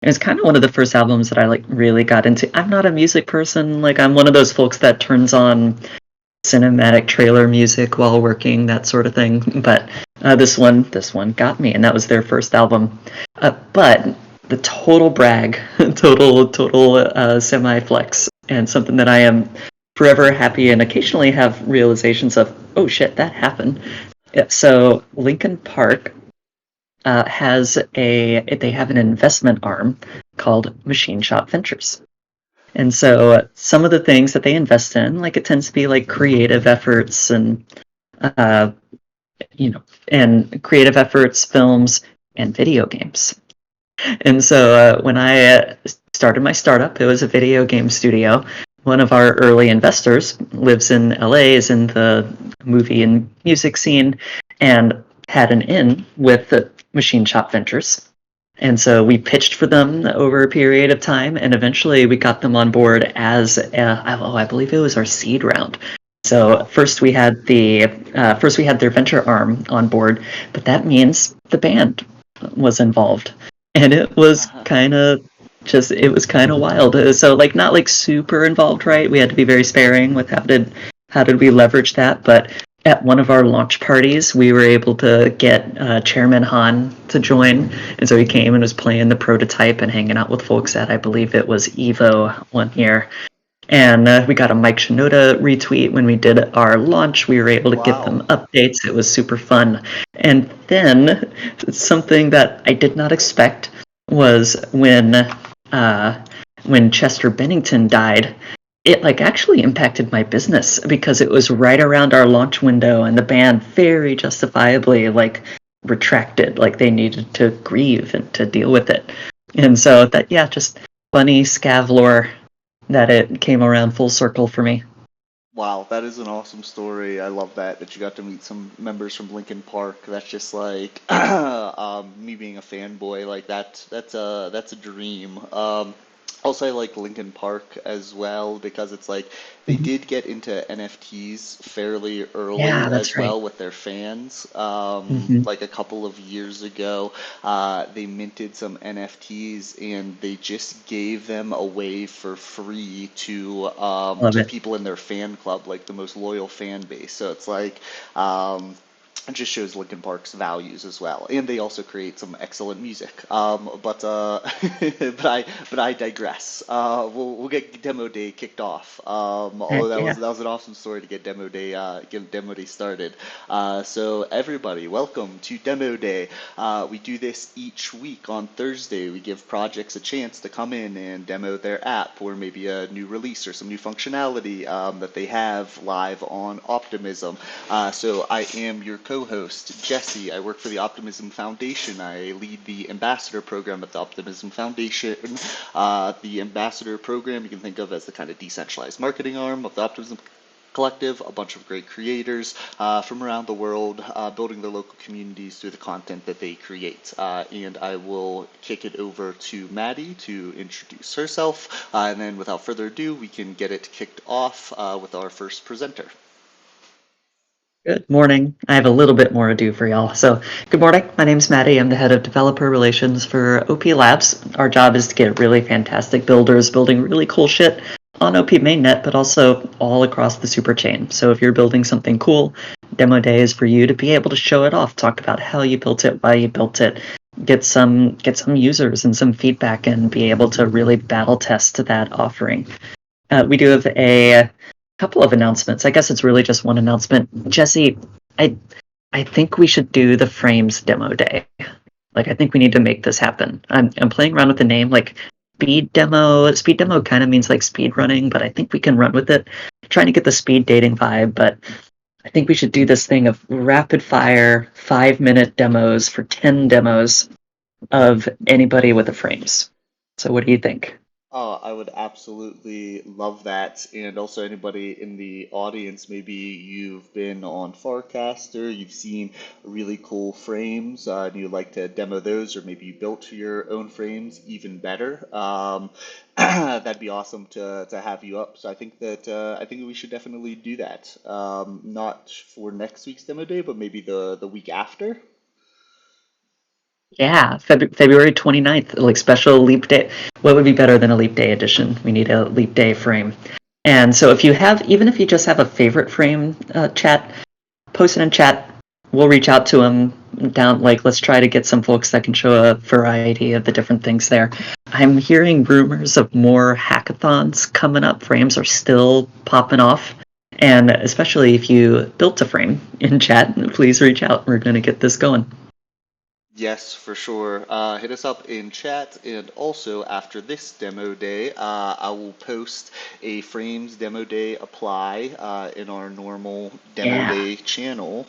And it's kind of one of the first albums that I like really got into. I'm not a music person. Like I'm one of those folks that turns on cinematic trailer music while working, that sort of thing. But this one got me, and that was their first album. But the total brag, total semi flex, and something that I am forever happy and occasionally have realizations of. Oh shit, that happened. Yeah, so Lincoln Park they have an investment arm called Machine Shop Ventures. And so some of the things that they invest in, like it tends to be like creative efforts uh, and creative efforts, films, and video games. And so when I started my startup, it was a video game studio. One of our early investors lives in LA, is in the movie and music scene, and had an in with the Machine Shop Ventures. And so we pitched for them over a period of time, and eventually we got them on board as, I believe it was our seed round. So first we had their venture arm on board, but that means the band was involved, and it was kind of wild. So like not like super involved, right? We had to be very sparing with how did we leverage that, but at one of our launch parties, we were able to get Chairman Han to join, and so he came and was playing the prototype and hanging out with folks at, I believe it was Evo one year. And we got a Mike Shinoda retweet when we did our launch. We were able to get them Wow. updates. It was super fun. And then something that I did not expect was when Chester Bennington died. It like actually impacted my business because it was right around our launch window, and the band very justifiably like retracted, like they needed to grieve and to deal with it. And so that, yeah, just funny scavlore that it came around full circle for me. Wow, that is an awesome story. I love that you got to meet some members from Lincoln Park. That's just like me being a fanboy. Like that's a dream. Also, I like Lincoln Park as well because it's like they Mhm. did get into NFTs fairly Yeah, early that's as right. well with their fans. Hmm. Like a couple of years ago, they minted some NFTs and they just gave them away for free Love to it. people in their fan club, like the most loyal fan base. So it's like it just shows Linkin Park's values as well, and they also create some excellent music. But I digress. We'll get Demo Day kicked off. Although Heck that was yeah. that was an awesome story to get Demo Day started. So everybody, welcome to Demo Day. We do this each week on Thursday. We give projects a chance to come in and demo their app or maybe a new release or some new functionality that they have live on Optimism. So I am your co-host, Jesse. I work for the Optimism Foundation. I lead the ambassador program at the Optimism Foundation. The ambassador program you can think of as the kind of decentralized marketing arm of the Optimism Collective, a bunch of great creators from around the world building their local communities through the content that they create. And I will kick it over to Maddie to introduce herself. And then without further ado, we can get it kicked off with our first presenter. Good morning. I have a little bit more ado for y'all. So, good morning. My name's Maddie. I'm the head of developer relations for OP Labs. Our job is to get really fantastic builders building really cool shit on OP mainnet, but also all across the super chain. So, if you're building something cool, Demo Day is for you to be able to show it off, talk about how you built it, why you built it, get some users and some feedback, and be able to really battle test that offering. We do have a couple of announcements. I guess it's really just one announcement. Jesse, I I think we should do the Frames demo day. Like I think we need to make this happen. I'm playing around with the name like speed demo. Speed demo kind of means like speed running, but I think we can run with it. Trying to get the speed dating vibe, but I think we should do this thing of rapid fire 5-minute demos for 10 demos of anybody with the frames. So what do you think? Oh, I would absolutely love that. And also, anybody in the audience, maybe you've been on Farcaster, you've seen really cool frames, and you'd like to demo those, or maybe you built your own frames, even better. That'd be awesome to have you up. So I think we should definitely do that. Not for next week's demo day, but maybe the week after. Yeah, February 29th, like special leap day. What would be better than a leap day edition? We need a leap day frame. And so if you have, even if you just have a favorite frame, chat, post it in chat. We'll reach out to them down, like, let's try to get some folks that can show a variety of the different things there. I'm hearing rumors of more hackathons coming up. Frames are still popping off. And especially if you built a frame in chat, please reach out. We're going to get this going. Yes, for sure. Hit us up in chat, and also after this demo day, I will post a Frames demo day apply in our normal demo Yeah. day channel.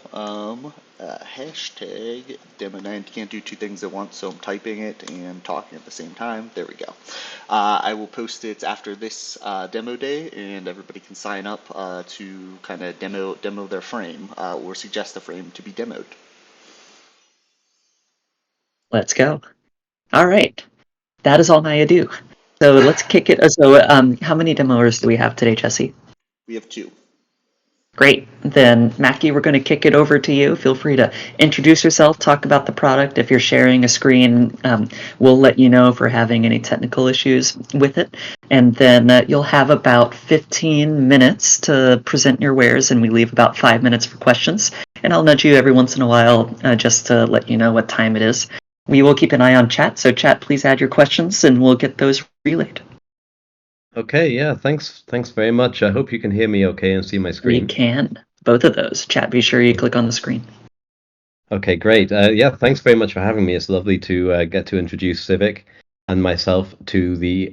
Hashtag demo 9. Can't do two things at once, so I'm typing it and talking at the same time. There we go. I will post it after this demo day, and everybody can sign up to kind of demo their frame or suggest a frame to be demoed. Let's go. All right. That is all my ado. So let's kick it. So how many demoers do we have today, Jesse? We have two. Great. Then, Mackie, we're going to kick it over to you. Feel free to introduce yourself, talk about the product. If you're sharing a screen, we'll let you know if we're having any technical issues with it. And then you'll have about 15 minutes to present your wares, and we leave about 5 minutes for questions. And I'll nudge you every once in a while just to let you know what time it is. We will keep an eye on chat, so chat, please add your questions, and we'll get those relayed. Okay, yeah, thanks very much. I hope you can hear me okay and see my screen. We can. Both of those. Chat, be sure you click on the screen. Okay, great. Yeah, thanks very much for having me. It's lovely to get to introduce Civic and myself to the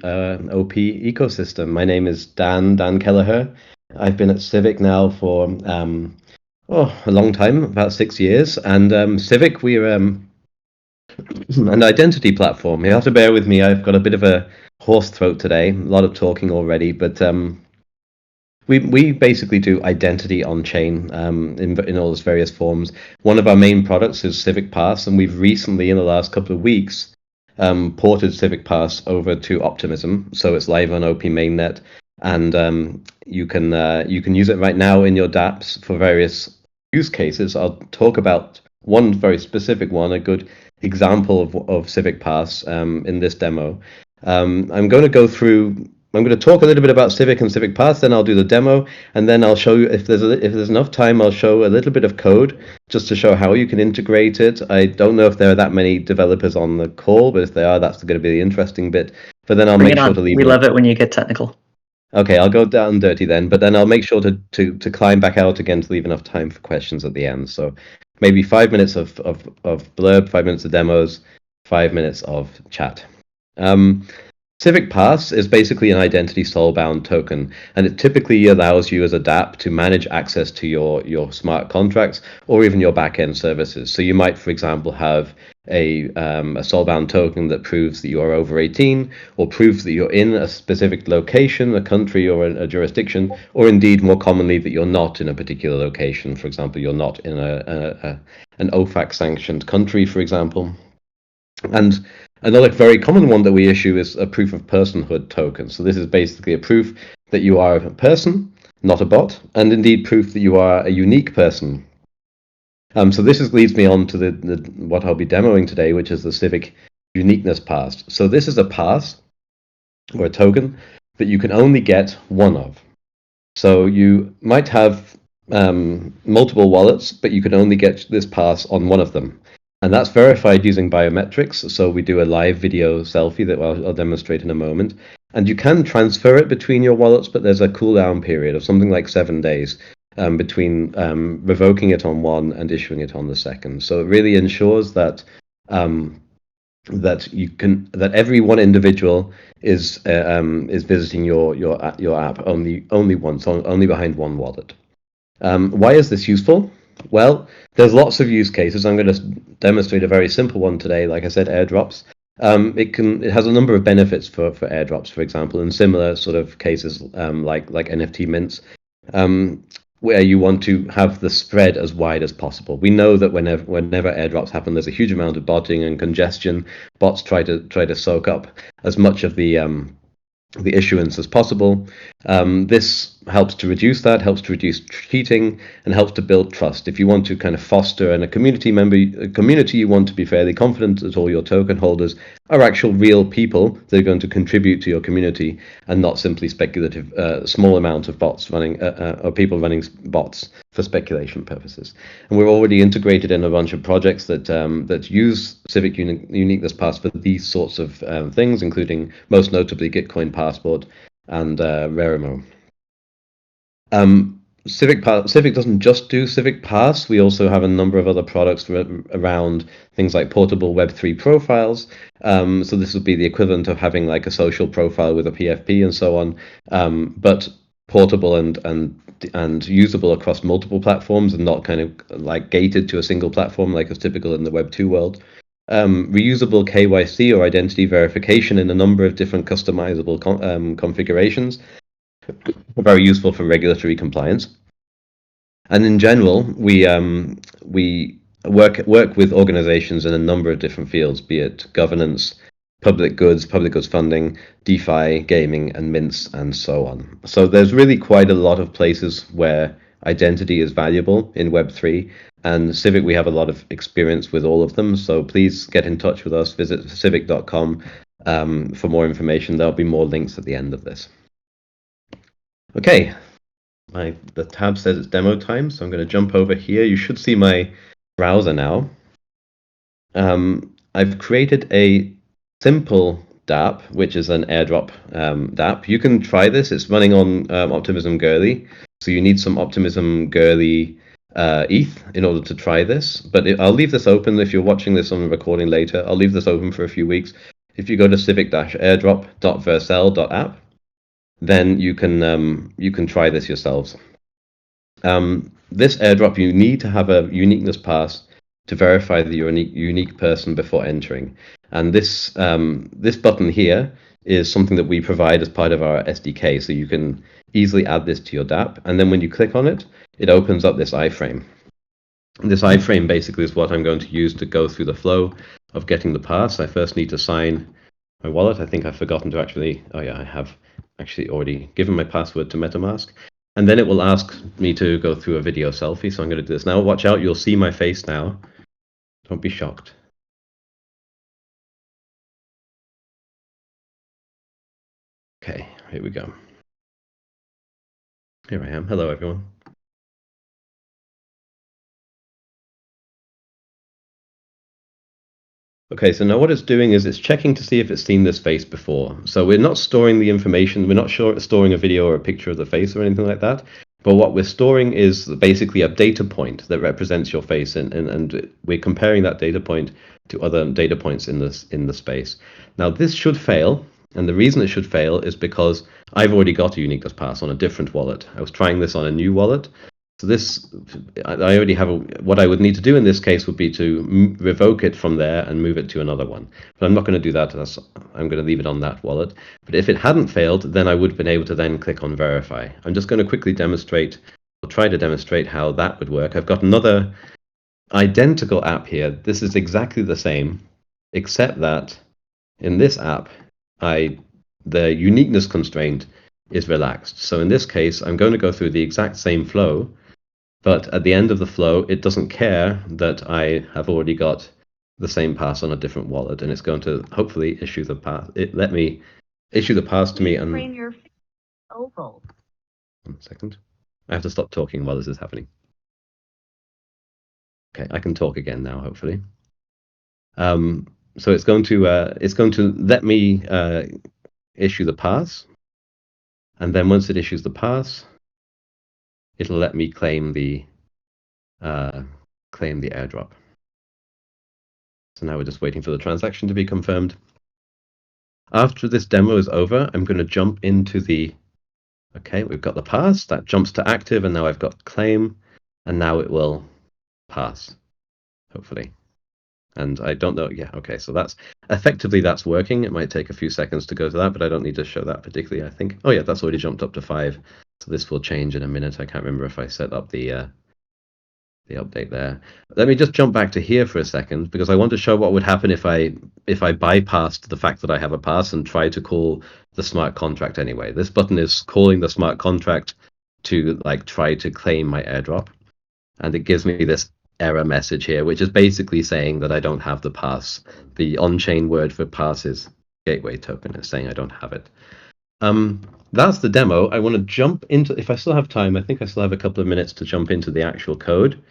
OP ecosystem. My name is Dan Kelleher. I've been at Civic now for a long time, about 6 years. And Civic, we're an identity platform. You have to bear with me. I've got a bit of a hoarse throat today. A lot of talking already, but we basically do identity on chain in all its various forms. One of our main products is Civic Pass, and we've recently, in the last couple of weeks, ported Civic Pass over to Optimism, so it's live on OP mainnet, and you can use it right now in your dApps for various use cases. I'll talk about one very specific one, a good example of Civic Pass in this demo. I'm going to talk a little bit about Civic and Civic Pass, then I'll do the demo, and then I'll show you, if there's enough time, I'll show a little bit of code just to show how you can integrate it. I don't know if there are that many developers on the call, but if there are, that's going to be the interesting bit. But then I'll make sure to leave. We love it when you get technical. Okay, I'll go down dirty then, but then I'll make sure to climb back out again to leave enough time for questions at the end. So maybe 5 minutes of blurb, 5 minutes of demos, 5 minutes of chat. Civic Pass is basically an identity soul-bound token, and it typically allows you as a dApp to manage access to your smart contracts or even your back-end services. So you might, for example, have a soul-bound token that proves that you are over 18, or proves that you're in a specific location, a country, or a jurisdiction, or indeed, more commonly, that you're not in a particular location. For example, you're not in an OFAC-sanctioned country, for example. And another very common one that we issue is a proof of personhood token. So this is basically a proof that you are a person, not a bot, and indeed proof that you are a unique person. So this leads me on to the what I'll be demoing today, which is the Civic Uniqueness Pass. So this is a pass, or a token, that you can only get one of. So you might have multiple wallets, but you can only get this pass on one of them. And that's verified using biometrics. So we do a live video selfie that I'll demonstrate in a moment. And you can transfer it between your wallets, but there's a cooldown period of something like 7 days between revoking it on one and issuing it on the second. So it really ensures that that every one individual is visiting your app only once, only behind one wallet. Why is this useful? Well, there's lots of use cases. I'm going to demonstrate a very simple one today. Like I said, airdrops. It has a number of benefits for airdrops, for example, in similar sort of cases like NFT mints, where you want to have the spread as wide as possible. We know that whenever airdrops happen, there's a huge amount of botting and congestion. Bots try to soak up as much of the the issuance as possible. This helps to reduce that, helps to reduce cheating, and helps to build trust. If you want to kind of foster a community, you want to be fairly confident that all your token holders are actual real people that are going to contribute to your community, and not simply speculative, small amount of bots running, or people running bots for speculation purposes. And we're already integrated in a bunch of projects that use Civic Uniqueness Pass for these sorts of things, including most notably Gitcoin Passport and Rarimo. Civic doesn't just do Civic Pass. We also have a number of other products around things like portable Web3 profiles. So this would be the equivalent of having like a social profile with a PFP and so on, but portable and usable across multiple platforms, and not kind of like gated to a single platform like is typical in the Web2 world. Reusable KYC or identity verification in a number of different customizable configurations, very useful for regulatory compliance. And in general, we work with organizations in a number of different fields, be it governance, public goods funding, DeFi, gaming, and mints, and so on. So there's really quite a lot of places where identity is valuable in Web3, and Civic, we have a lot of experience with all of them. So please get in touch with us. Visit civic.com for more information. There'll be more links at the end of this. Okay, the tab says it's demo time, so I'm going to jump over here. You should see my browser now. I've created a simple dApp, which is an airdrop dApp. You can try this. It's running on Optimism Girly, so you need some Optimism Girly ETH in order to try this. But I'll leave this open. If you're watching this on a recording later, I'll leave this open for a few weeks. If you go to civic-airdrop.vercel.app, then you can try this yourselves. This airdrop, you need to have a uniqueness pass to verify that you're a unique person before entering. And this button here is something that we provide as part of our SDK, so you can easily add this to your dApp. And then when you click on it, it opens up this iframe. And this iframe basically is what I'm going to use to go through the flow of getting the pass. I first need to sign my wallet. I think I've forgotten to actually, oh yeah, I have actually already given my password to MetaMask. And then it will ask me to go through a video selfie. So I'm going to do this now. Watch out, you'll see my face now. Don't be shocked. Okay, here we go. Here I am. Hello, everyone. Okay, so now what it's doing is it's checking to see if it's seen this face before. So we're not storing the information, we're not storing a video or a picture of the face or anything like that, but what we're storing is basically a data point that represents your face, and we're comparing that data point to other data points in the space. Now this should fail, and the reason it should fail is because I've already got a uniqueness pass on a different wallet. I was trying this on a new wallet. So this, I already have what I would need to do in this case would be to revoke it from there and move it to another one. But I'm not going to do that. I'm going to leave it on that wallet. But if it hadn't failed, then I would have been able to then click on verify. I'm just going to quickly demonstrate, or try to demonstrate how that would work. I've got another identical app here. This is exactly the same, except that in this app, the uniqueness constraint is relaxed. So in this case, I'm going to go through the exact same flow, but at the end of the flow, it doesn't care that I have already got the same pass on a different wallet, and it's going to hopefully issue the pass. Let me issue the pass to me. And frame your oval. 1 second. I have to stop talking while this is happening. Okay, I can talk again now, hopefully. So it's going to let me issue the pass, and then once it issues the pass, it'll let me claim the airdrop. So now we're just waiting for the transaction to be confirmed. After this demo is over, I'm going to jump into okay, we've got the pass, that jumps to active, and now I've got claim, and now it will pass, hopefully. And I don't know, yeah, okay, so that's working. It might take a few seconds to go to that, but I don't need to show that particularly, I think. Oh yeah, that's already jumped up to 5. So this will change in a minute. I can't remember if I set up the the update there. Let me just jump back to here for a second, because I want to show what would happen if I bypassed the fact that I have a pass and try to call the smart contract anyway. This button is calling the smart contract to like try to claim my airdrop, and it gives me this error message here, which is basically saying that I don't have the pass. The on-chain word for pass is gateway token. It's saying I don't have it. That's the demo. I want to jump into, if I still have time, I think I still have a couple of minutes to jump into the actual code.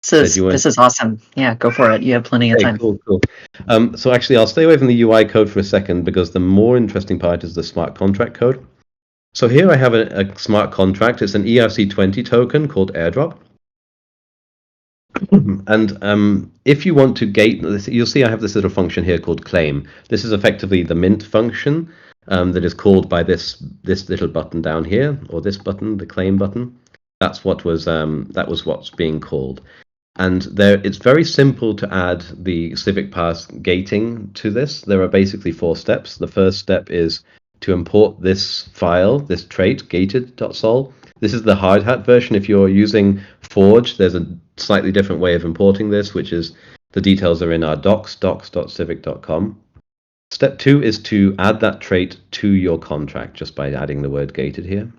This is awesome. Yeah, go for it. You have plenty of time. Cool. So actually, I'll stay away from the UI code for a second, because the more interesting part is the smart contract code. So here I have a smart contract. It's an ERC20 token called airdrop. And if you want to gate this, you'll see I have this little function here called claim. This is effectively the mint function that is called by this little button down here, or this button, the claim button. That was what's being called. And it's very simple to add the Civic Pass gating to this. There are basically 4 steps. The first step is to import this file, this trait, gated.sol. This is the hard hat version. If you're using Forge, there's a slightly different way of importing this, which is the details are in our docs.civic.com. Step 2 is to add that trait to your contract just by adding the word gated here.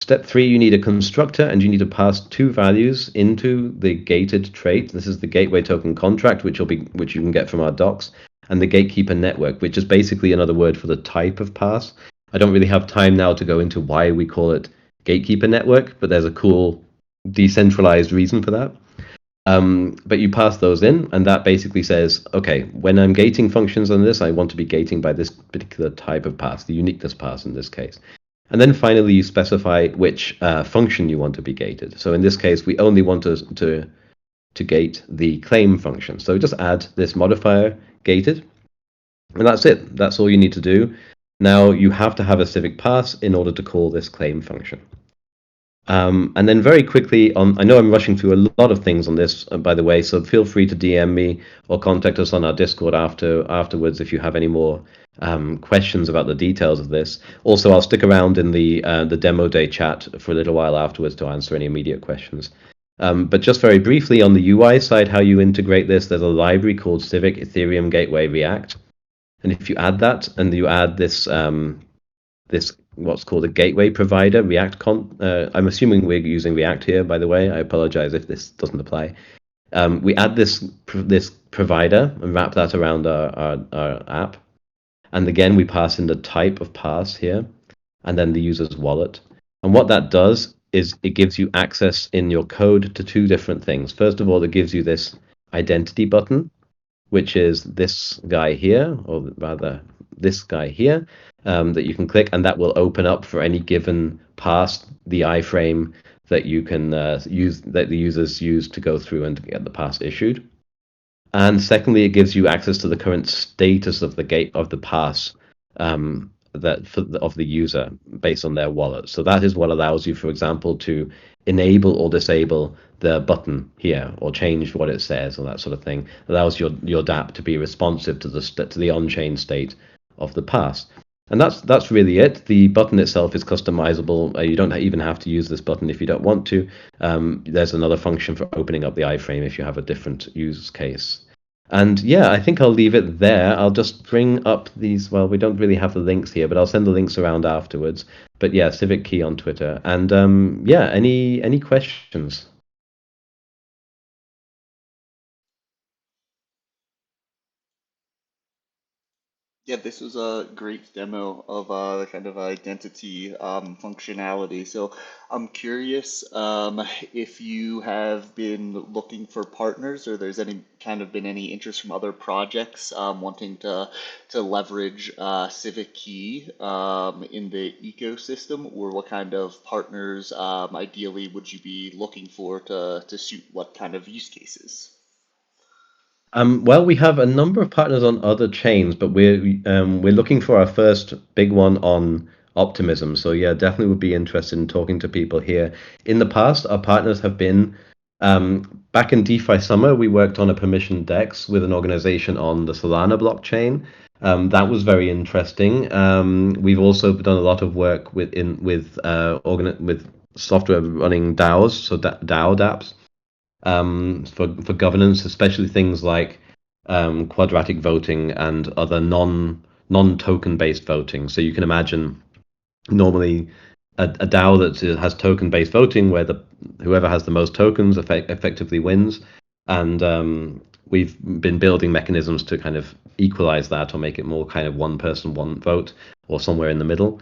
Step 3, you need a constructor, and you need to pass 2 values into the gated trait. This is the gateway token contract, which you can get from our docs, and the gatekeeper network, which is basically another word for the type of pass. I don't really have time now to go into why we call it gatekeeper network, but there's a cool decentralized reason for that. But you pass those in, and that basically says, okay, when I'm gating functions on this, I want to be gating by this particular type of pass, the uniqueness pass in this case. And then finally, you specify which function you want to be gated. So in this case, we only want to gate the claim function. So just add this modifier gated, and that's it. That's all you need to do. Now you have to have a Civic Pass in order to call this claim function. And then very quickly, I know I'm rushing through a lot of things on this, by the way, so feel free to DM me or contact us on our Discord afterwards if you have any more questions about the details of this. Also, I'll stick around in the demo day chat for a little while afterwards to answer any immediate questions. But just very briefly on the UI side, how you integrate this, there's a library called Civic Ethereum Gateway React. And if you add that, and you add this what's called a gateway provider, React I'm assuming we're using React here, by the way. I apologize if this doesn't apply. We add this provider and wrap that around our app. And again, we pass in the type of pass here, and then the user's wallet. And what that does is it gives you access in your code to 2 different things. First of all, it gives you this identity button, which is this guy here, or rather this guy here, that you can click, and that will open up for any given pass the iframe that you can use, that the users use to go through and get the pass issued. And secondly, it gives you access to the current status of the pass of the user based on their wallet. So that is what allows you, for example, to enable or disable the button here, or change what it says, or that sort of thing. It allows your dApp to be responsive to the on-chain state of the pass. And that's really it. The button itself is customizable. You don't even have to use this button if you don't want to. There's another function for opening up the iframe if you have a different use case. And yeah, I think I'll leave it there. I'll just bring up these, well, we don't really have the links here, but I'll send the links around afterwards. But yeah, Civic Key on Twitter. And yeah, any questions? Yeah, this was a great demo of the kind of identity functionality. So I'm curious if you have been looking for partners, or there's been any interest from other projects wanting to leverage Civic Key in the ecosystem, or what kind of partners ideally would you be looking for to suit what kind of use cases? Well, we have a number of partners on other chains, but we're looking for our first big one on Optimism. So yeah, definitely would be interested in talking to people here. In the past, our partners have been back in DeFi Summer. We worked on a permission DEX with an organization on the Solana blockchain. That was very interesting. We've also done a lot of work with software running DAOs, so DAO dApps. for governance, especially things like quadratic voting and other non-token based voting. So you can imagine normally a DAO that has token-based voting, where whoever has the most tokens effectively wins, and we've been building mechanisms to kind of equalize that or make it more kind of one person, one vote, or somewhere in the middle.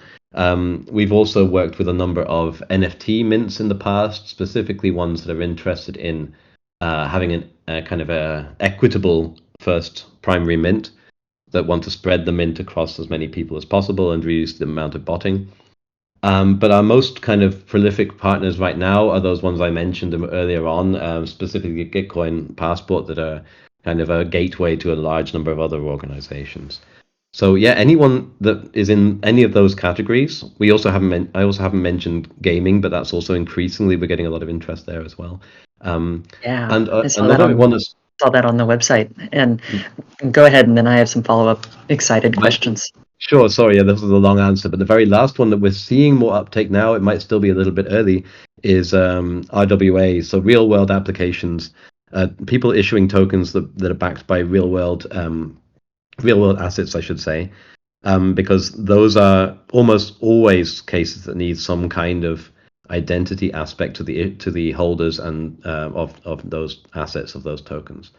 We've also worked with a number of NFT mints in the past, specifically ones that are interested in having a kind of a equitable first primary mint, that want to spread the mint across as many people as possible and reduce the amount of botting. But our most kind of prolific partners right now are those ones I mentioned earlier on, specifically Gitcoin Passport, that are kind of a gateway to a large number of other organizations. So yeah, anyone that is in any of those categories. I also haven't mentioned gaming, but that's also increasingly, we're getting a lot of interest there as well. Yeah, And I saw another one is saw that on the website. And go ahead, and then I have some follow-up excited questions. Sure, sorry, yeah, this was a long answer, but the very last one that we're seeing more uptake now, it might still be a little bit early, is RWA, so real world applications, people issuing tokens that are backed by real world assets, I should say, because those are almost always cases that need some kind of identity aspect to the holders and of those assets, of those tokens.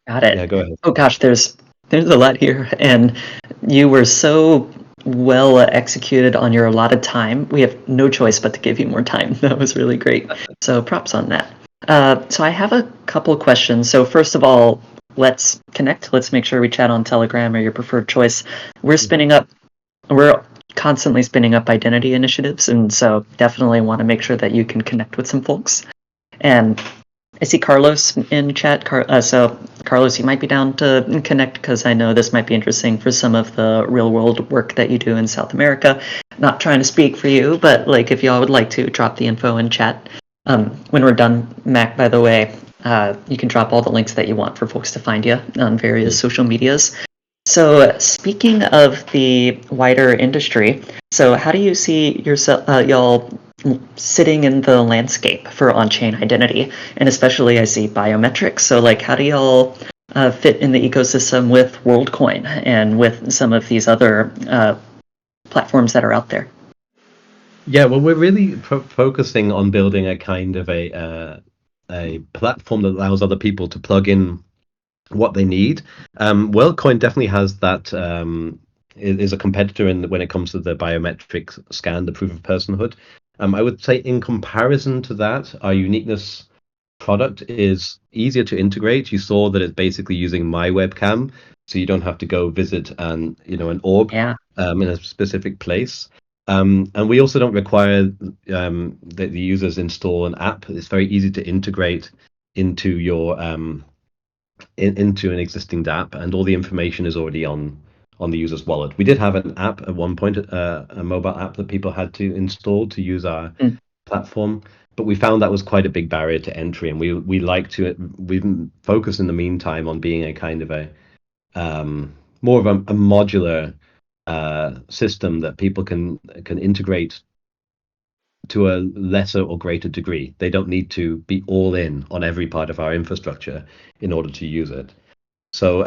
Got it. Yeah, go ahead. Oh gosh, there's a lot here, and you were so well executed on your allotted time. We have no choice but to give you more time. That was really great. So props on that. So I have a couple questions. So first of all, let's connect. Let's make sure we chat on Telegram or your preferred choice. We're constantly spinning up identity initiatives, and so definitely want to make sure that you can connect with some folks. And I see Carlos in chat. So Carlos, you might be down to connect, because I know this might be interesting for some of the real world work that you do in South America. Not trying to speak for you, but like if y'all would like to drop the info in chat. When we're done, Mac, by the way, you can drop all the links that you want for folks to find you on various social medias. So speaking of the wider industry, so how do you see yourself, y'all sitting in the landscape for on-chain identity? And especially I see biometrics. So like, how do y'all fit in the ecosystem with WorldCoin and with some of these other platforms that are out there? Yeah, well, we're really focusing on building a kind of a platform that allows other people to plug in what they need. WorldCoin definitely has that. Is a competitor when it comes to the biometric scan, the proof of personhood. I would say in comparison to that, our uniqueness product is easier to integrate. You saw that it's basically using my webcam, so you don't have to go visit an org in a specific place. And we also don't require that the users install an app. It's very easy to integrate into your into an existing dApp, and all the information is already on the user's wallet. We did have an app at one point, a mobile app that people had to install to use our platform, but we found that was quite a big barrier to entry, and we've focused in the meantime on being a kind of a more of a modular system that people can integrate to a lesser or greater degree. They don't need to be all in on every part of our infrastructure in order to use it. So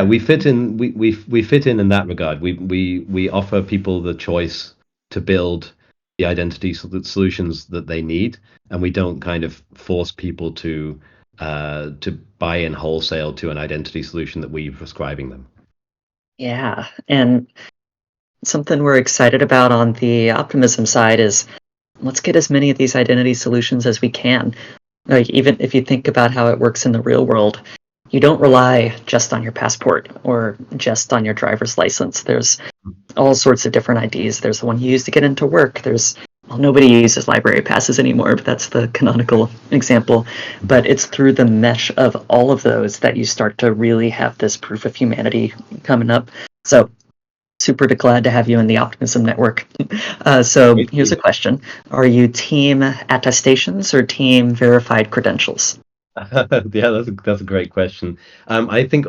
we fit in. We fit in that regard. We offer people the choice to build the identity solutions that they need, and we don't kind of force people to buy in wholesale to an identity solution that we're prescribing them. Yeah, and something we're excited about on the Optimism side is let's get as many of these identity solutions as we can. Like, even if you think about how it works in the real world, you don't rely just on your passport or just on your driver's license. There's all sorts of different IDs. There's the one you use to get into work. Nobody uses library passes anymore, but that's the canonical example. But it's through the mesh of all of those that you start to really have this proof of humanity coming up. So super glad to have you in the Optimism network. So here's a question. Are you team attestations or team verified credentials? Yeah, that's a great question. I think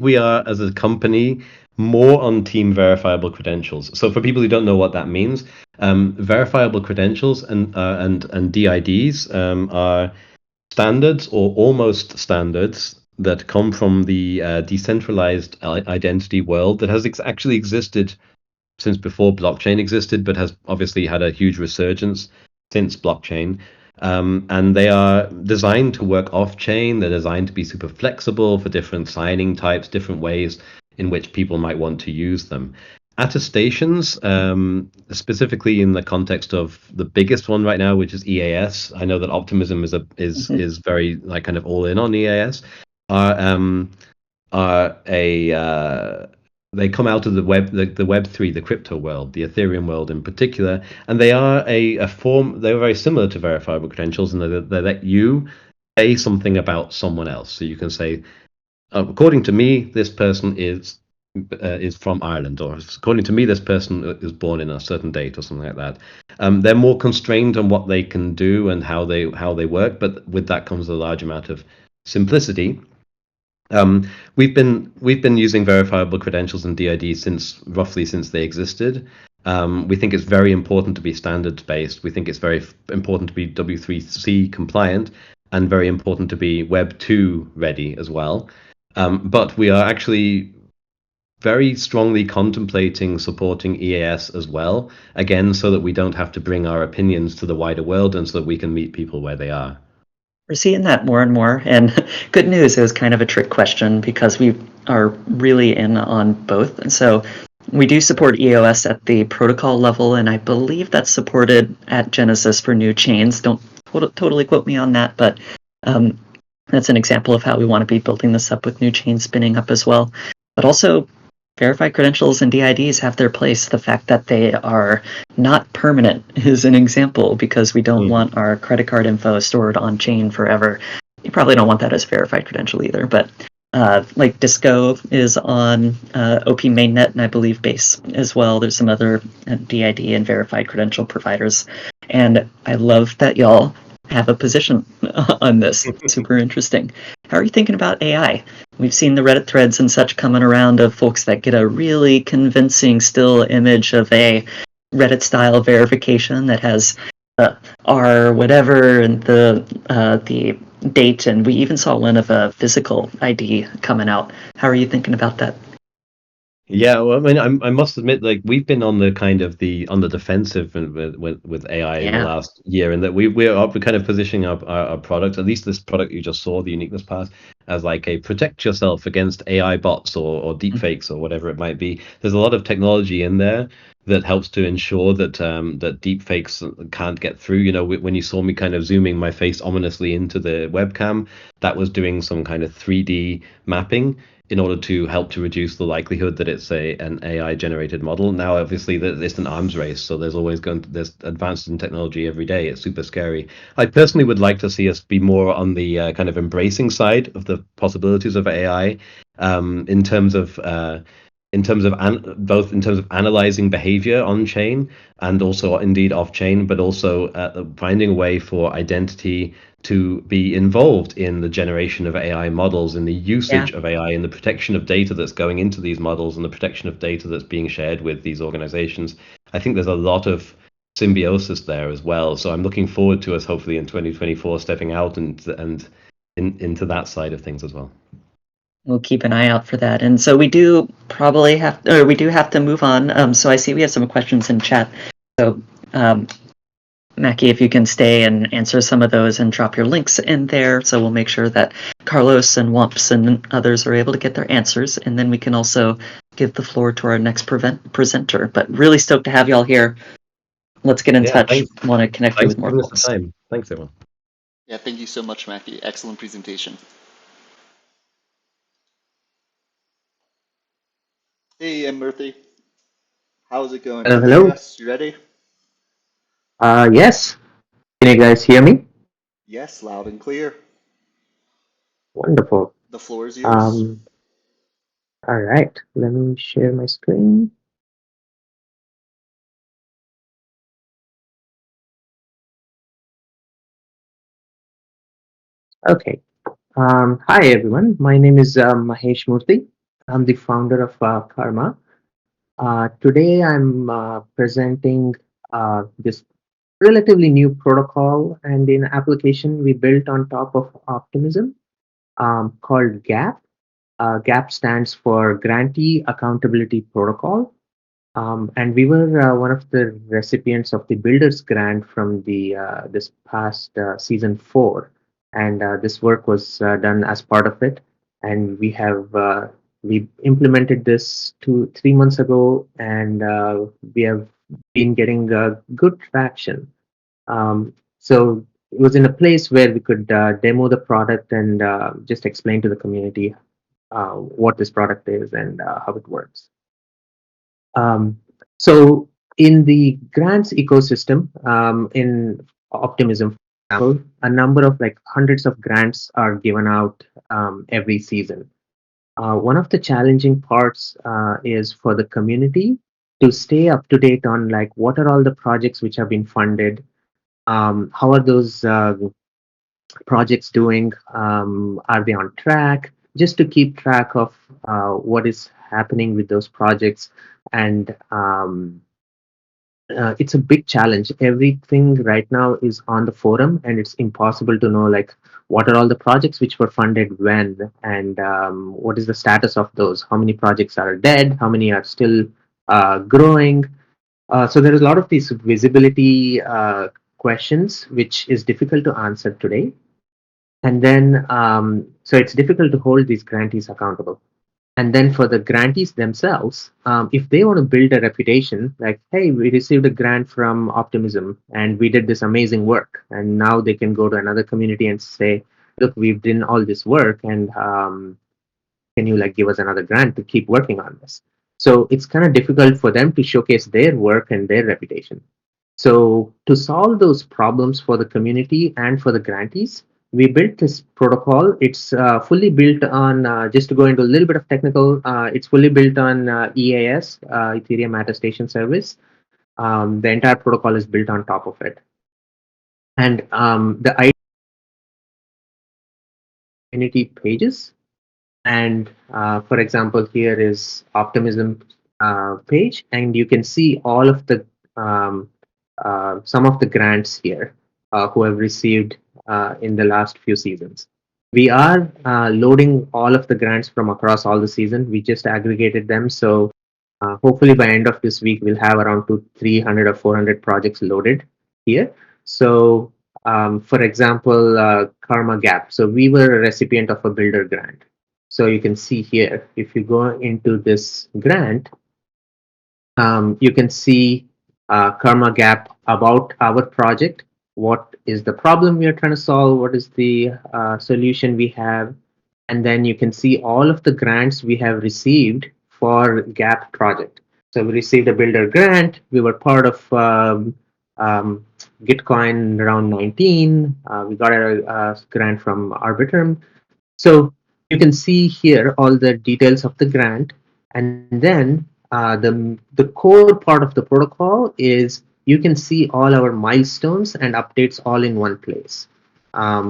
we are, as a company, more on team verifiable credentials. So for people who don't know what that means, verifiable credentials and DIDs are standards or almost standards that come from the decentralized identity world that has actually existed since before blockchain existed, but has obviously had a huge resurgence since blockchain. And they are designed to work off chain. They're designed to be super flexible for different signing types, different ways in which people might want to use them. Attestations, specifically in the context of the biggest one right now, which is EAS. I know that Optimism is very like kind of all in on EAS. Are a they come out of the Web3, the crypto world, the Ethereum world in particular, and they are a form. They're very similar to verifiable credentials, and they let you say something about someone else. So you can say, according to me, this person is from Ireland, or according to me, this person is born in a certain date, or something like that. They're more constrained on what they can do and how they work, but with that comes a large amount of simplicity. We've been using verifiable credentials and DID since they existed. We think it's very important to be standards based. We think it's very important to be W3C compliant, and very important to be Web 2 ready as well. But we are actually very strongly contemplating supporting EAS as well, again, so that we don't have to bring our opinions to the wider world, and so that we can meet people where they are. We're seeing that more and more. And good news, it was kind of a trick question because we are really in on both. And so we do support EOS at the protocol level, and I believe that's supported at Genesis for new chains. Don't totally quote me on that, but that's an example of how we want to be building this up with new chains spinning up as well. But also, verified credentials and DIDs have their place. The fact that they are not permanent is an example, because we don't want our credit card info stored on chain forever. You probably don't want that as a verified credential either, but like Disco is on OP mainnet, and I believe Base as well. There's some other DID and verified credential providers, and I love that y'all have a position on this. Super interesting. How are you thinking about AI? We've seen the Reddit threads and such coming around of folks that get a really convincing still image of a Reddit style verification that has R whatever and the date, and we even saw one of a physical ID coming out. How are you thinking about that? Yeah, well, I mean, I must admit, like, we've been on the kind of on the defensive with AI in the last year, and that we're kind of positioning our product, at least this product you just saw, the Uniqueness Pass, as like a protect yourself against AI bots or deepfakes or whatever it might be. There's a lot of technology in there that helps to ensure that that deepfakes can't get through. You know, when you saw me kind of zooming my face ominously into the webcam, that was doing some kind of 3D mapping in order to help to reduce the likelihood that it's an AI generated model. Now, obviously, it's an arms race, so there's advances in technology every day. It's super scary. I personally would like to see us be more on the kind of embracing side of the possibilities of AI, in terms of both in terms of analyzing behavior on chain and also indeed off chain, but also finding a way for identity to be involved in the generation of AI models, in the usage of AI, in the protection of data that's going into these models, and the protection of data that's being shared with these organizations. I think there's a lot of symbiosis there as well. So I'm looking forward to us hopefully in 2024 stepping out and into that side of things as well. We'll keep an eye out for that. And so we do have to move on. So I see we have some questions in chat. So Mackie, if you can stay and answer some of those and drop your links in there, so we'll make sure that Carlos and Wumps and others are able to get their answers, and then we can also give the floor to our next presenter. But really stoked to have y'all here. Let's get in touch. Want to connect you with more folks. Thanks, everyone. Yeah, thank you so much, Mackie. Excellent presentation. Hey, Murthy. How's it going? Hello. Yes, you ready? Yes. Can you guys hear me? Yes, loud and clear. Wonderful. The floor is yours. All right. Let me share my screen. Okay. Hi, everyone. My name is Mahesh Murthy. I'm the founder of Karma. Today, I'm presenting this relatively new protocol and an application we built on top of Optimism called GAP. GAP stands for Grantee Accountability Protocol. And we were one of the recipients of the Builders Grant from the this past season 4, and this work was done as part of it. And we implemented this 3 months ago, and we have been getting good traction. So it was in a place where we could demo the product and just explain to the community what this product is and how it works. Um, so in the grants ecosystem, in Optimism, for example, a number of like hundreds of grants are given out every season. One of the challenging parts is for the community to stay up to date on like what are all the projects which have been funded, how are those projects doing, are they on track, just to keep track of what is happening with those projects. And it's a big challenge. Everything right now is on the forum, and it's impossible to know like what are all the projects which were funded when, and what is the status of those. How many projects are dead? How many are still growing? So there is a lot of these visibility questions, which is difficult to answer today. And then, so it's difficult to hold these grantees accountable. And then for the grantees themselves, if they want to build a reputation, like, hey, we received a grant from Optimism and we did this amazing work, and now they can go to another community and say, look, we've done all this work, and can you like give us another grant to keep working on this? So it's kind of difficult for them to showcase their work and their reputation. So to solve those problems for the community and for the grantees, we built this protocol. It's fully built on, just to go into a little bit of technical, it's fully built on EAS, Ethereum Attestation Service. The entire protocol is built on top of it. And the community pages. And for example, here is Optimism page, and you can see all of the some of the grants here who have received in the last few seasons. We are loading all of the grants from across all the season. We just aggregated them, so hopefully by end of this week we'll have around 300 or 400 projects loaded here. So for example, Karma Gap. So we were a recipient of a builder grant. So you can see here, if you go into this grant, you can see Karma Gap about our project. What is the problem we are trying to solve? What is the solution we have? And then you can see all of the grants we have received for Gap project. So we received a builder grant. We were part of Gitcoin round 19. We got a grant from Arbitrum. So you can see here all the details of the grant, and then the core part of the protocol is you can see all our milestones and updates all in one place.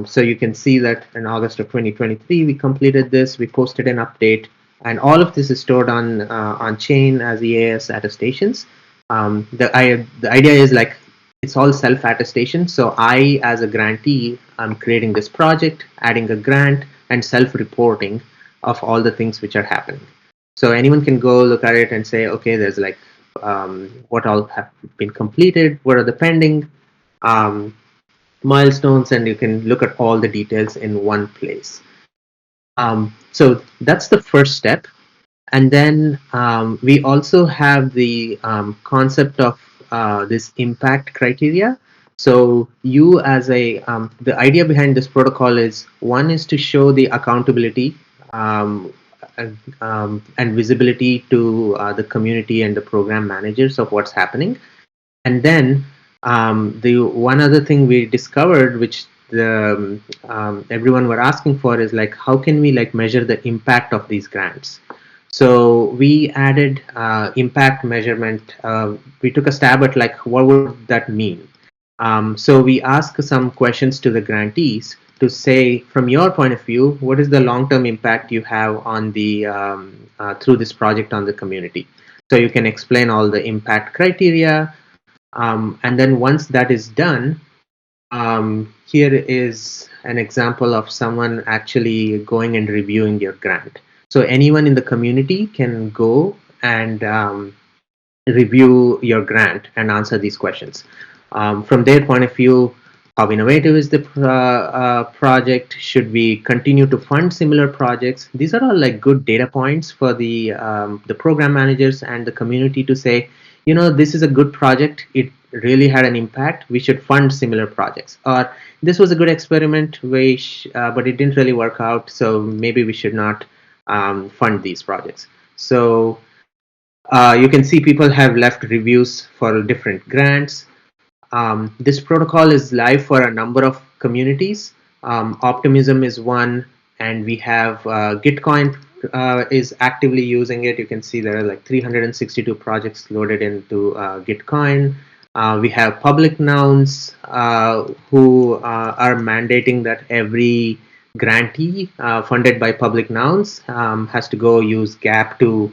So you can see that in August of 2023 we completed this, we posted an update, and all of this is stored on chain as EAS attestations. The idea is like it's all self attestation. So I, as a grantee, I'm creating this project, adding a grant, and self-reporting of all the things which are happening. So anyone can go look at it and say, okay, there's like what all have been completed, what are the pending milestones, and you can look at all the details in one place. So that's the first step. And then we also have the concept of this impact criteria. So you as a, the idea behind this protocol is, one is to show the accountability and visibility to the community and the program managers of what's happening. And then the one other thing we discovered, which the everyone were asking for, is like, how can we like measure the impact of these grants? So we added impact measurement. We took a stab at like what would that mean. So we asked some questions to the grantees to say, from your point of view, what is the long-term impact you have on the through this project on the community. So you can explain all the impact criteria, and then once that is done, here is an example of someone actually going and reviewing your grant. So anyone in the community can go and review your grant and answer these questions. From their point of view, how innovative is the project? Should we continue to fund similar projects? These are all like good data points for the program managers and the community to say, you know, this is a good project. It really had an impact. We should fund similar projects. Or this was a good experiment, but it didn't really work out. So maybe we should not fund these projects. So you can see people have left reviews for different grants. This protocol is live for a number of communities. Optimism is one, and we have Gitcoin is actively using it. You can see there are like 362 projects loaded into Gitcoin. We have public nouns who are mandating that every grantee funded by public nouns has to go use Gap to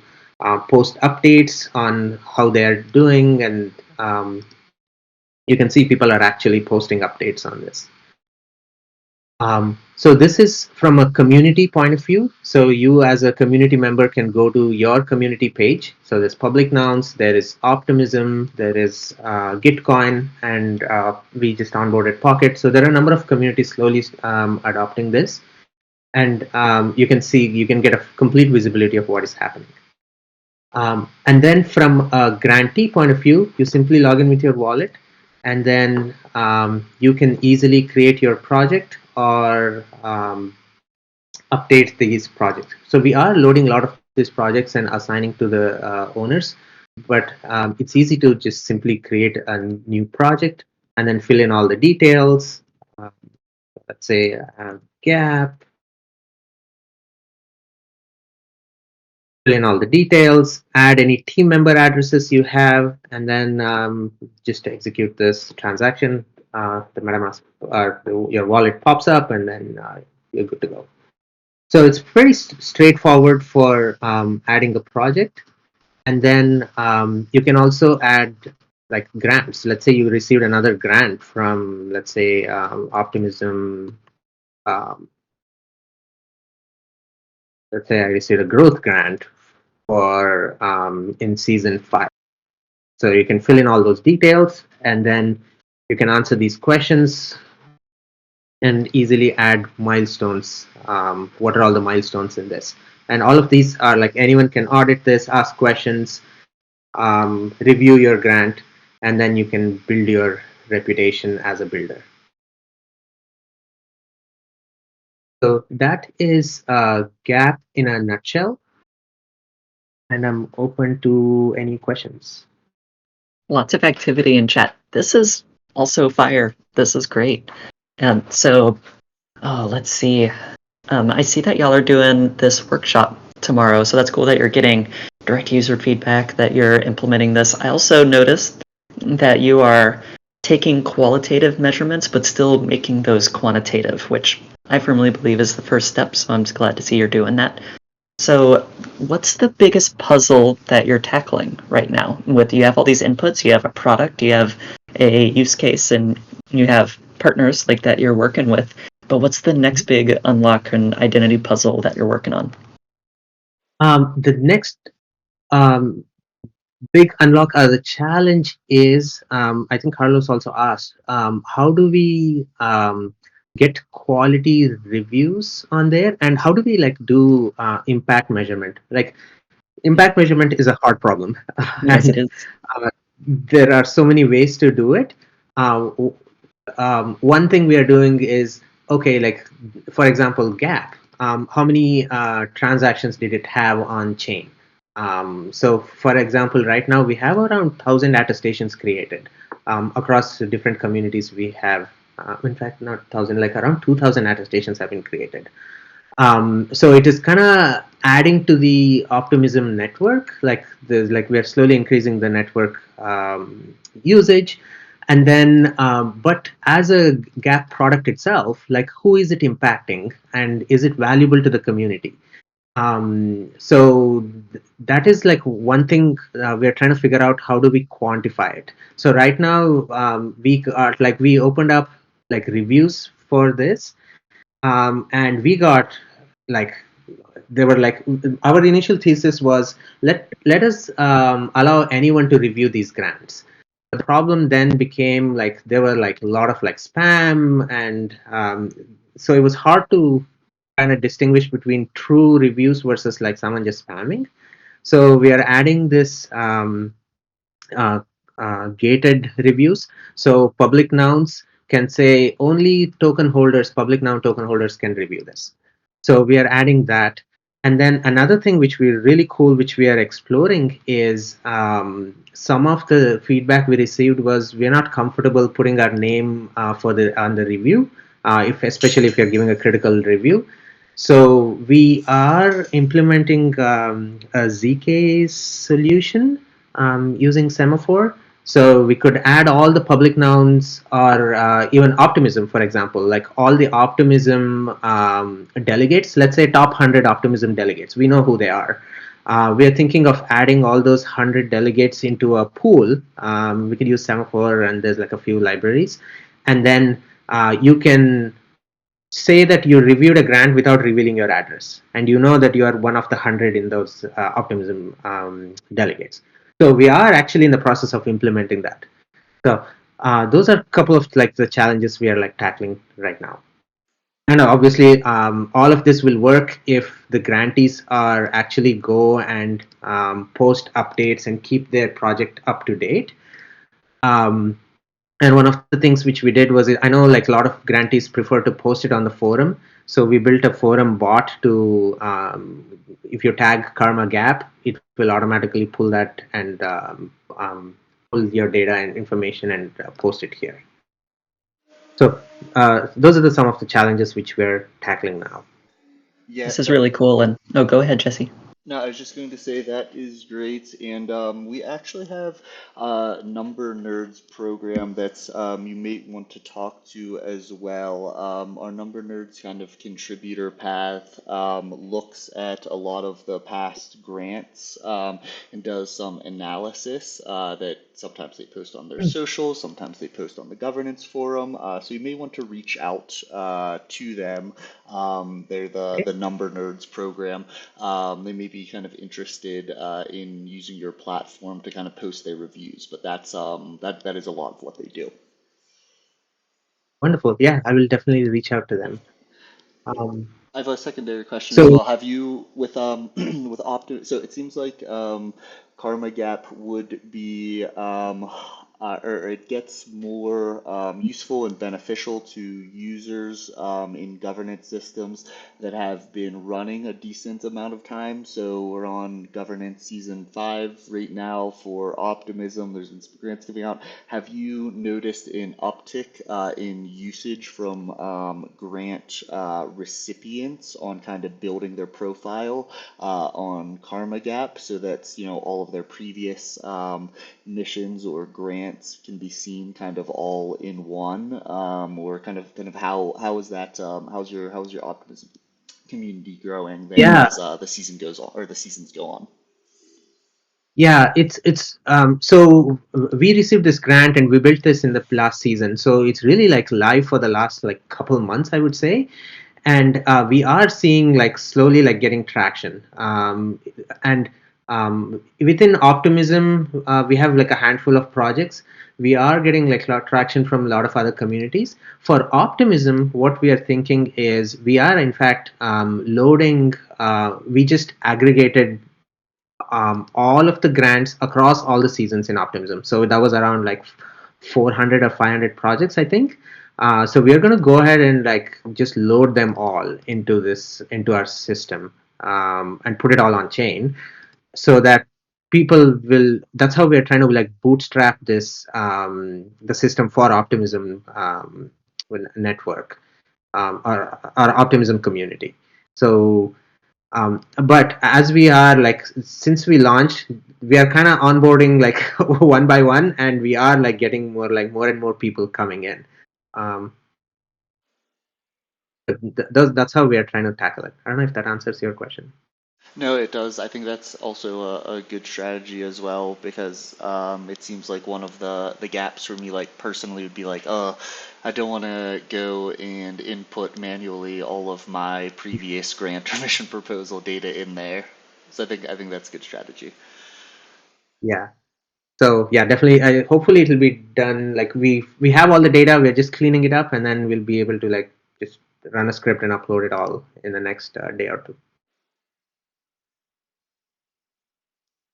post updates on how they're doing, and you can see people are actually posting updates on this. So this is from a community point of view. So you as a community member can go to your community page. So there's public nouns, there is Optimism, there is Gitcoin, and we just onboarded Pocket. So there are a number of communities slowly adopting this. And you can see, you can get a complete visibility of what is happening. And then from a grantee point of view, you simply log in with your wallet, and then you can easily create your project or update these projects. So we are loading a lot of these projects and assigning to the owners, but it's easy to just simply create a new project and then fill in all the details. Let's say Gap. Fill in all the details, add any team member addresses you have, and then just execute this transaction. The MetaMask, your wallet pops up, and then you're good to go. So it's pretty straightforward for adding a project. And then you can also add like grants. Let's say you received another grant from, let's say, Optimism. Let's say I received a growth grant for in season 5. So you can fill in all those details, and then you can answer these questions and easily add milestones. What are all the milestones in this? And all of these are like anyone can audit this, ask questions, review your grant, and then you can build your reputation as a builder. So that is Gap in a nutshell. And I'm open to any questions. Lots of activity in chat. This is also fire. This is great. And so, let's see. I see that y'all are doing this workshop tomorrow, so that's cool that you're getting direct user feedback, that you're implementing this. I also noticed that you are taking qualitative measurements, but still making those quantitative, which I firmly believe is the first step, so I'm just glad to see you're doing that. So what's the biggest puzzle that you're tackling right now? You have all these inputs, you have a product, you have a use case, and you have partners like that you're working with. But what's the next big unlock and identity puzzle that you're working on? The next big unlock, the challenge is, I think Carlos also asked, how do we get quality reviews on there, and how do we like do impact measurement? Like impact measurement is a hard problem. Yes, it is. There are so many ways to do it. One thing we are doing is, okay, like for example, Gap. How many transactions did it have on chain? So for example, right now we have around 1,000 attestations created across different communities. We have, in fact, not 1,000, like around 2,000 attestations have been created. So it is kind of adding to the Optimism network. Like we are slowly increasing the network usage, And then, but as a Gap product itself, like who is it impacting, and is it valuable to the community? So that is like one thing we're trying to figure out, how do we quantify it. So right now, we opened up like reviews for this, and we got like, they were like, our initial thesis was, let us allow anyone to review these grants. The problem then became like there were like a lot of like spam, and so it was hard to kind of distinguish between true reviews versus like someone just spamming. So we are adding this uh, gated reviews. So public nouns can say only token holders, public noun token holders can review this. So we are adding that. And then another thing which we're really cool, which we are exploring, is some of the feedback we received was we're not comfortable putting our name on the review, if especially if you're giving a critical review. So we are implementing a ZK solution using semaphore. So we could add all the public nouns, or even Optimism, for example, like all the Optimism delegates, let's say top 100 Optimism delegates, we know who they are. We are thinking of adding all those 100 delegates into a pool. We could use semaphore, and there's like a few libraries. And then you can say that you reviewed a grant without revealing your address, and you know that you are one of the 100 in those Optimism delegates. So we are actually in the process of implementing that. So those are a couple of like the challenges we are like tackling right now. And obviously, all of this will work if the grantees are actually go and post updates and keep their project up to date. Um, and one of the things which we did was, I know like a lot of grantees prefer to post it on the forum. So we built a forum bot to, if you tag Karma Gap, it will automatically pull that and pull your data and information and post it here. So those are some of the challenges which we're tackling now. Yeah, This is really cool. And go ahead, Jesse. No, I was just going to say that is great, and we actually have a Number Nerds program that's you may want to talk to as well. Our Number Nerds kind of contributor path looks at a lot of the past grants and does some analysis that sometimes they post on their socials, sometimes they post on the governance forum. So you may want to reach out to them. They're the Number Nerds program. They may be kind of interested in using your platform to kind of post their reviews, but that is a lot of what they do. Wonderful. Yeah, I will definitely reach out to them. I have a secondary question as well. Have you with with So it seems like Karma Gap would be or it gets more useful and beneficial to users in governance systems that have been running a decent amount of time. So we're on governance season 5 right now for Optimism. There's been some grants coming out. Have you noticed an uptick in usage from grant recipients on kind of building their profile on Karma Gap, so that all of their previous missions or grants can be seen kind of all in one, or kind of how is that how's your Optimism community growing there as the season goes on, or the seasons go on? Yeah, it's so we received this grant and we built this in the last season. So it's really like live for the last like couple months, I would say. And we are seeing like slowly like getting traction. And within Optimism, we have like a handful of projects. We are getting like a lot of traction from a lot of other communities. For Optimism, what we are thinking is we are in fact loading. We just aggregated all of the grants across all the seasons in Optimism. So that was around like 400 or 500 projects, I think. So we are going to go ahead and like just load them all into our system, and put it all on chain, so that people will. That's how we are trying to like bootstrap this the system for Optimism network, or our Optimism community. So But as we are like, since we launched, we are kind of onboarding like one by one, and we are like getting more and more people coming in. Um, that's how we are trying to tackle it. I don't know if that answers your question. No, it does. I think that's also a good strategy as well because it seems like one of the gaps for me, like personally, would be like, oh, I don't want to go and input manually all of my previous grant or mission proposal data in there. So I think that's a good strategy. Yeah. So yeah, definitely. Hopefully, it'll be done. Like we have all the data. We're just cleaning it up, and then we'll be able to like just run a script and upload it all in the next day or two.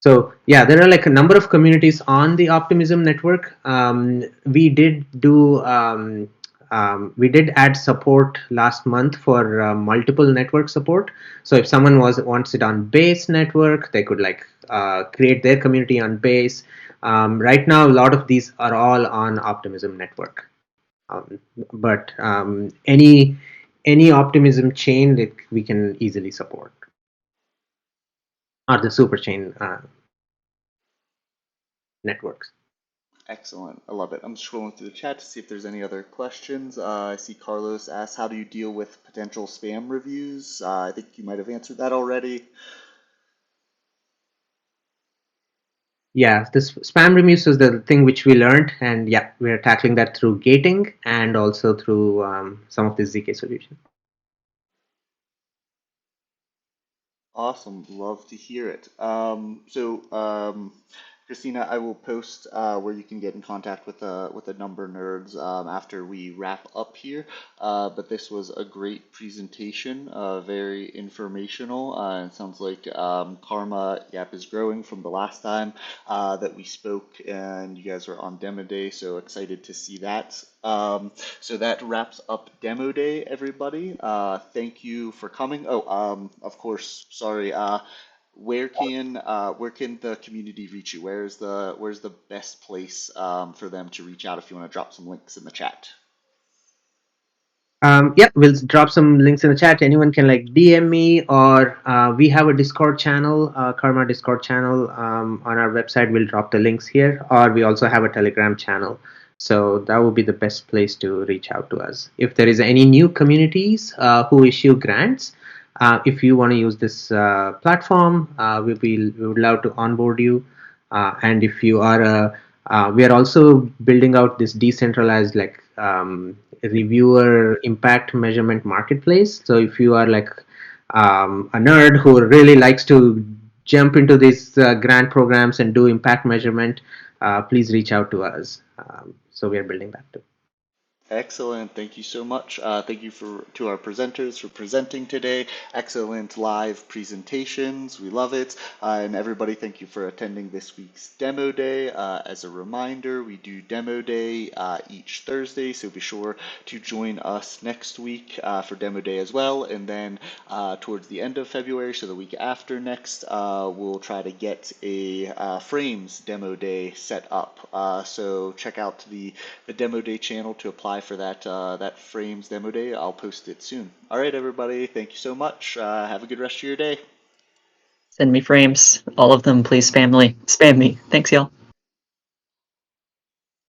So yeah, there are like a number of communities on the Optimism network. We did add support last month for multiple network support. So if someone wants it on base network, they could like create their community on base. Right now, a lot of these are all on Optimism network. But any Optimism chain that we can easily support, or the super chain networks. Excellent. I love it. I'm scrolling through the chat to see if there's any other questions. I see Carlos asks, how do you deal with potential spam reviews? I think you might have answered that already. Yeah, this spam reviews is the thing which we learned, and yeah, we're tackling that through gating and also through some of the ZK solution. Awesome. Love to hear it. Christina, I will post where you can get in contact with the number nerds after we wrap up here. But this was a great presentation, very informational. It sounds like Karma Yap is growing from the last time that we spoke, and you guys were on demo day, so excited to see that. So that wraps up demo day, everybody. Thank you for coming. Oh, of course, sorry. Where can the community reach you? Where's the best place for them to reach out if you want to drop some links in the chat? Yeah, we'll drop some links in the chat. Anyone can like DM me, or we have a Discord channel, Karma Discord channel on our website. We'll drop the links here, or we also have a Telegram channel. So that would be the best place to reach out to us. If there is any new communities who issue grants, if you want to use this platform, we would love to onboard you. And if you are we are also building out this decentralized like reviewer impact measurement marketplace. So if you are like a nerd who really likes to jump into these grant programs and do impact measurement, please reach out to us. So we are building that too. Excellent. Thank you so much. Thank you to our presenters for presenting today. Excellent live presentations. We love it. And everybody, thank you for attending this week's demo day. As a reminder, we do demo day each Thursday, so be sure to join us next week for demo day as well. And then towards the end of February, so the week after next, we'll try to get a frames demo day set up. So check out the demo day channel to apply for that frames demo day. I'll post it soon. All right, everybody. Thank you so much. Have a good rest of your day. Send me frames. All of them, please. Spam me. Thanks, y'all.